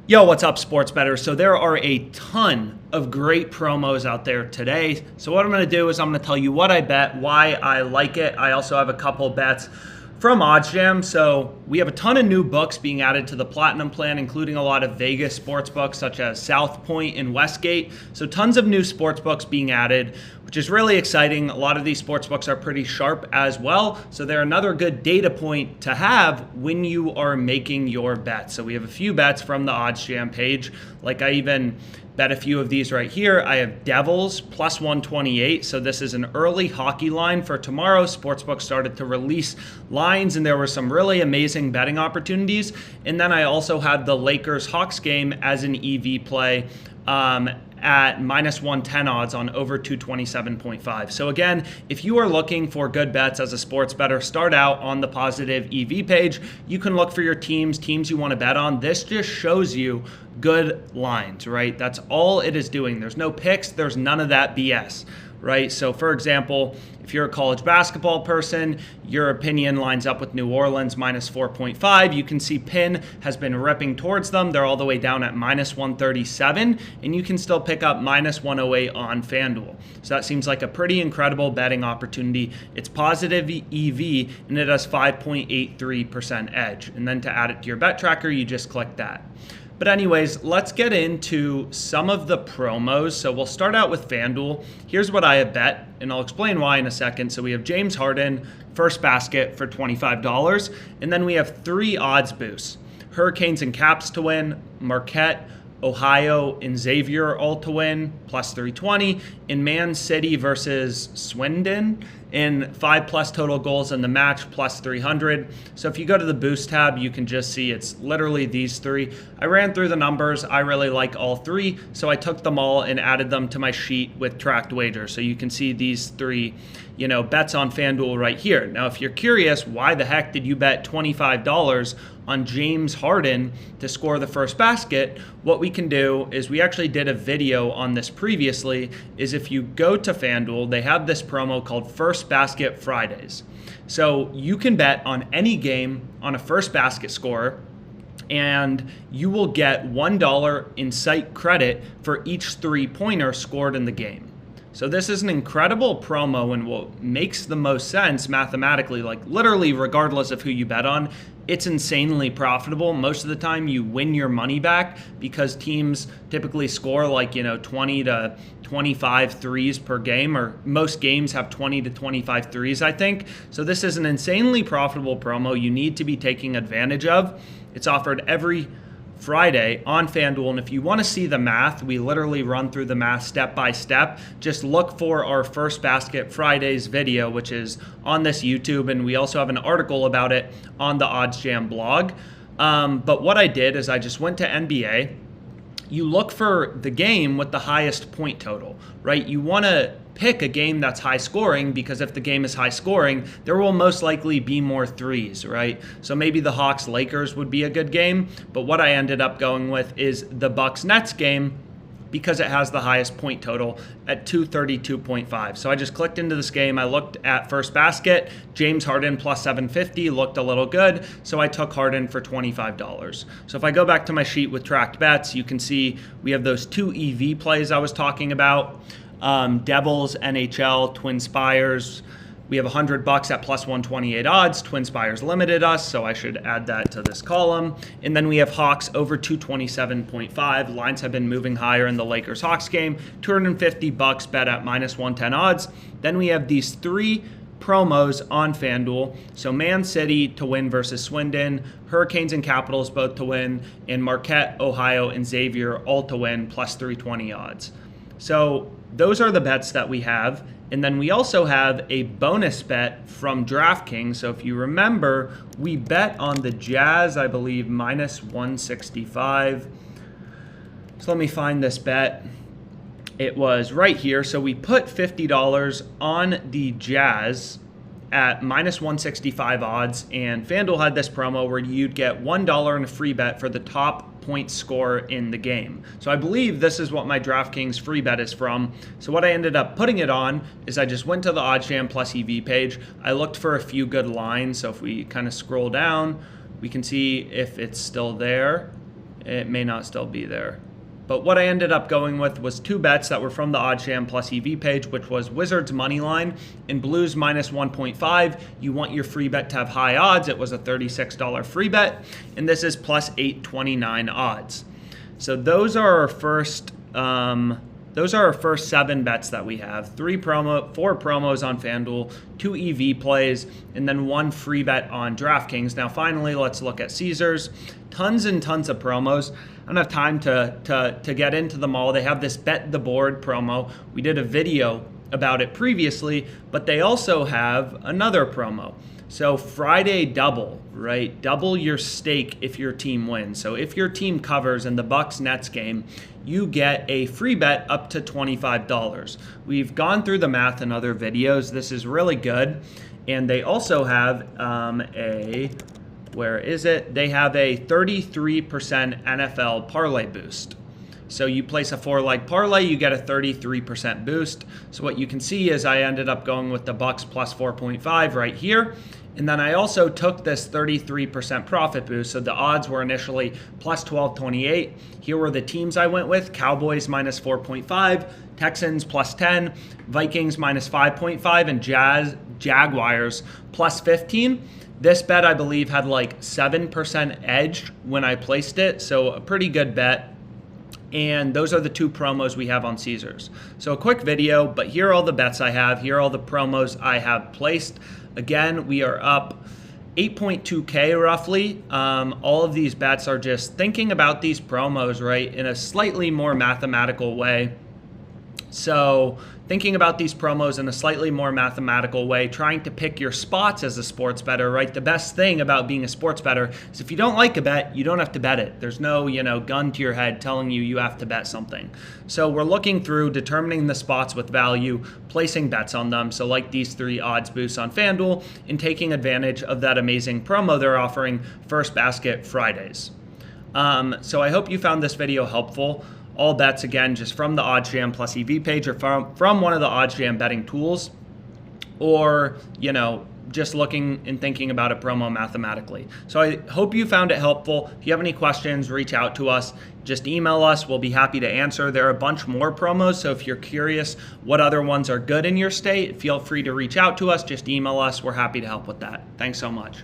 Yo, what's up, sports bettors? So there are a ton of great promos out there today. So what I'm going to do is I'm going to tell you what I bet, why I like it. I also have a couple bets from OddsJam. So we have a ton of new books being added to the Platinum plan, including a lot of Vegas sports books such as South Point and Westgate. So tons of new sports books being added, which is really exciting. A lot of these sports books are pretty sharp as well. So they're another good data point to have when you are making your bets. So we have a few bets from the OddsJam page. Like I even bet a few of these right here. I have Devils plus 128. So this is an early hockey line for tomorrow. Sportsbook started to release lines and there were some really amazing betting opportunities. And then I also had the Lakers Hawks game as an EV play at minus 110 odds on over 227.5. So again, if you are looking for good bets as a sports bettor, start out on the positive EV page. You can look for your teams you want to bet on. This just shows you good lines, right? That's all it is doing. There's no picks. There's none of that BS, right? So for example, if you're a college basketball person, your opinion lines up with New Orleans minus 4.5. You can see Penn has been ripping towards them. They're all the way down at minus 137, and you can still pick up minus 108 on FanDuel. So that seems like a pretty incredible betting opportunity. It's positive EV, and it has 5.83% edge. And then to add it to your bet tracker, you just click that. But anyways, let's get into some of the promos. So we'll start out with FanDuel. Here's what I have bet, and I'll explain why in a second. So we have James Hardin, first basket for $25. And then we have 3 odds boosts. Hurricanes and Caps to win, Marquette, Ohio, and Xavier all to win, plus 320. In Man City versus Swinden, in 5+ total goals in the match, plus 300. So if you go to the boost tab, you can just see it's literally these 3. I ran through the numbers. I really like all 3, so I took them all and added them to my sheet with tracked wagers. So you can see these 3, bets on FanDuel right here. Now, if you're curious, why the heck did you bet $25 on James Hardin to score the first basket? What we can do is, we actually did a video on this previously, is if you go to FanDuel, they have this promo called First Basket Fridays. So you can bet on any game on a first basket scorer, and you will get $1 in site credit for each 3-pointer scored in the game. So this is an incredible promo, and what makes the most sense mathematically, like literally regardless of who you bet on, it's insanely profitable. Most of the time you win your money back because teams typically score like, 20 to 25 threes per game, or most games have 20 to 25 threes, I think. So this is an insanely profitable promo you need to be taking advantage of. It's offered every Friday on FanDuel, and if you want to see the math, we literally run through the math step by step. Just look for our First Basket Fridays video, which is on this YouTube, and we also have an article about it on the OddsJam blog. But what I did is I just went to NBA. You look for the game with the highest point total, right? You want to pick a game that's high scoring, because if the game is high scoring, there will most likely be more threes, right? So maybe the Hawks Lakers would be a good game, but what I ended up going with is the Bucks Nets game, because it has the highest point total at 232.5. So I just clicked into this game. I looked at first basket. James Hardin plus 750 looked a little good, so I took Hardin for $25. So if I go back to my sheet with tracked bets, you can see we have those 2 EV plays I was talking about. Devils, NHL, TwinSpires. We have $100 at plus 128 odds. TwinSpires limited us, so I should add that to this column. And then we have Hawks over 227.5. Lines have been moving higher in the Lakers-Hawks game. $250 bet at minus 110 odds. Then we have these 3 promos on FanDuel. So Man City to win versus Swinden, Hurricanes and Capitals both to win, and Marquette, Ohio, and Xavier all to win, plus 320 odds. So those are the bets that we have. And then we also have a bonus bet from DraftKings. So if you remember, we bet on the Jazz, I believe, minus 165. So let me find this bet. It was right here. So we put $50 on the Jazz at minus 165 odds, and FanDuel had this promo where you'd get $1 in a free bet for the top point scorer in the game. So I believe this is what my DraftKings free bet is from. So what I ended up putting it on is I just went to the OddsJam plus EV page. I looked for a few good lines. So if we kind of scroll down, we can see if it's still there. It may not still be there. But what I ended up going with was 2 bets that were from the OddsJam plus EV page, which was Wizards money line and Blues minus 1.5. You want your free bet to have high odds. It was a $36 free bet, and this is plus 829 odds. So those are our first 7 bets that we have. 4 promos on FanDuel, 2 EV plays, and then 1 free bet on DraftKings. Now finally, let's look at Caesars. Tons and tons of promos. I don't have time to get into them all. They have this bet the board promo. We did a video about it previously, but they also have another promo. So Friday double, right? Double your stake if your team wins. So if your team covers in the Bucks-Nets game, you get a free bet up to $25. We've gone through the math in other videos. This is really good. And they also have where is it? They have a 33% NFL parlay boost. So you place a 4-leg parlay, you get a 33% boost. So what you can see is I ended up going with the Bucks plus 4.5 right here. And then I also took this 33% profit boost. So the odds were initially plus 1228. Here were the teams I went with: Cowboys minus 4.5, Texans plus 10, Vikings minus 5.5, and Jaguars plus 15. This bet, I believe, had like 7% edge when I placed it, so a pretty good bet. And those are the 2 promos we have on Caesars. So a quick video, but here are all the bets I have. Here are all the promos I have placed. Again, we are up 8.2K roughly. All of these bets are just thinking about these promos, right, in a slightly more mathematical way. So thinking about these promos in a slightly more mathematical way, trying to pick your spots as a sports bettor, right? The best thing about being a sports bettor is if you don't like a bet, you don't have to bet it. There's no, gun to your head telling you have to bet something. So we're looking through determining the spots with value, placing bets on them. So like these 3 odds boosts on FanDuel, and taking advantage of that amazing promo they're offering, First Basket Fridays. So I hope you found this video helpful. All bets, again, just from the OddsJam plus EV page or from one of the OddsJam betting tools, or, just looking and thinking about a promo mathematically. So I hope you found it helpful. If you have any questions, reach out to us. Just email us. We'll be happy to answer. There are a bunch more promos, so if you're curious what other ones are good in your state, feel free to reach out to us. Just email us. We're happy to help with that. Thanks so much.